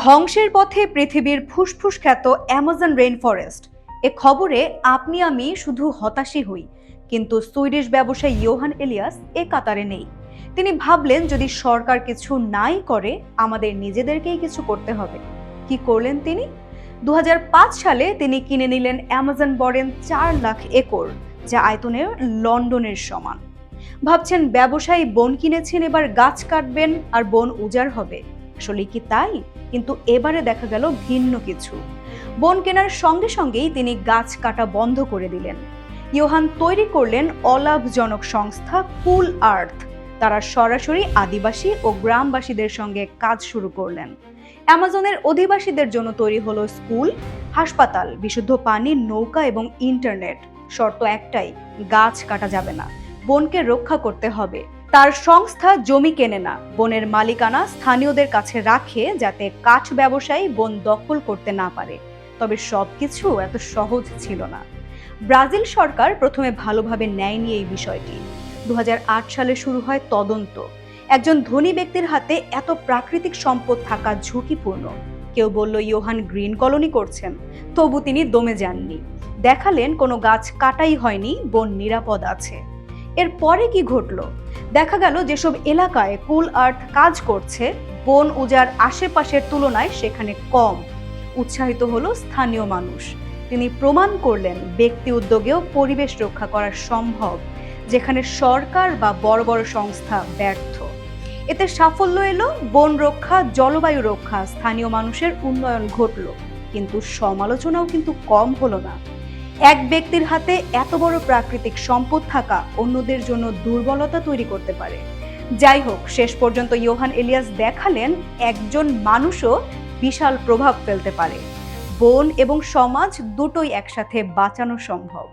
ধ্বংসের পথে পৃথিবীর ফুসফুস খ্যাত অ্যামাজন রেইন ফরেস্ট। এ খবরে আপনি আমি শুধু হতাশই হই, কিন্তু সুইডিশ ব্যবসায়ী ইয়োহান এলিয়াস এ কাতারে নেই। তিনি ভাবলেন, যদি সরকার কিছু নাই করে, আমাদের নিজেদেরকেই কিছু করতে হবে। কি করলেন তিনি? 2005 সালে তিনি কিনে নিলেন অ্যামাজন বরেন 4 লাখ একর, যা আয়তনের লন্ডনের সমান। ভাবছেন ব্যবসায়ী বন কিনেছেন, এবার গাছ কাটবেন আর বন উজাড় হবে। আসলে কি তাই? কিন্তু এবারে দেখা গেল ভিন্ন কিছু। বন কেনার সঙ্গে সঙ্গেই তিনি গাছ কাটা বন্ধ করে দিলেন। ইয়োহান তৈরি করলেন অলাভজনক সংস্থা কুল আর্থ। তারা সরাসরি আদিবাসী ও গ্রামবাসীদের সঙ্গে কাজ শুরু করলেন। অ্যামাজনের অধিবাসীদের জন্য তৈরি হলো স্কুল, হাসপাতাল, বিশুদ্ধ পানি, নৌকা এবং ইন্টারনেট। শর্ত একটাই, গাছ কাটা যাবে না, বনকে রক্ষা করতে হবে। তার সংস্থা জমি কেনে না, বনের মালিকানা স্থানীয়দের কাছে রাখে, যাতে কাঠ ব্যবসায়ী বন দখল করতে না পারে। তবে সবকিছু এত সহজ ছিল না। ব্রাজিল সরকার প্রথমে ভালোভাবে নেয়নি এই বিষয়টি। 2008 সালে শুরু হয় তদন্ত। একজন ধনী ব্যক্তির হাতে এত প্রাকৃতিক সম্পদ থাকা ঝুঁকিপূর্ণ। কেউ বলল ইয়োহান গ্রিন কলোনি করছেন, তবু তিনি দমে যাননি। দেখালেন কোনো গাছ কাটাই হয়নি, বন নিরাপদ আছে। এর পরে কি ঘটলো? দেখা গেল যেসব এলাকায় কুল আর্থ কাজ করছে, বন উজাড় আশেপাশের তুলনায় সেখানে কম। উৎসাহিত হলো স্থানীয় মানুষ। তিনি প্রমাণ করলেন ব্যক্তি উদ্যোগেও পরিবেশ রক্ষা করা সম্ভব, যেখানে সরকার বা বড় বড় সংস্থা ব্যর্থ। এতে সাফল্য এলো, বন রক্ষা, জলবায়ু রক্ষা, স্থানীয় মানুষের উন্নয়ন ঘটল। কিন্তু সমালোচনাও কিন্তু কম হলো না। এক ব্যক্তির হাতে এত বড় প্রাকৃতিক সম্পদ থাকা অন্যদের জন্য দুর্বলতা তৈরি করতে পারে। যাই হোক, শেষ পর্যন্ত ইয়োহান এলিয়াস দেখালেন একজন মানুষও বিশাল প্রভাব ফেলতে পারে। বন এবং সমাজ দুটোই একসাথে বাঁচানো সম্ভব।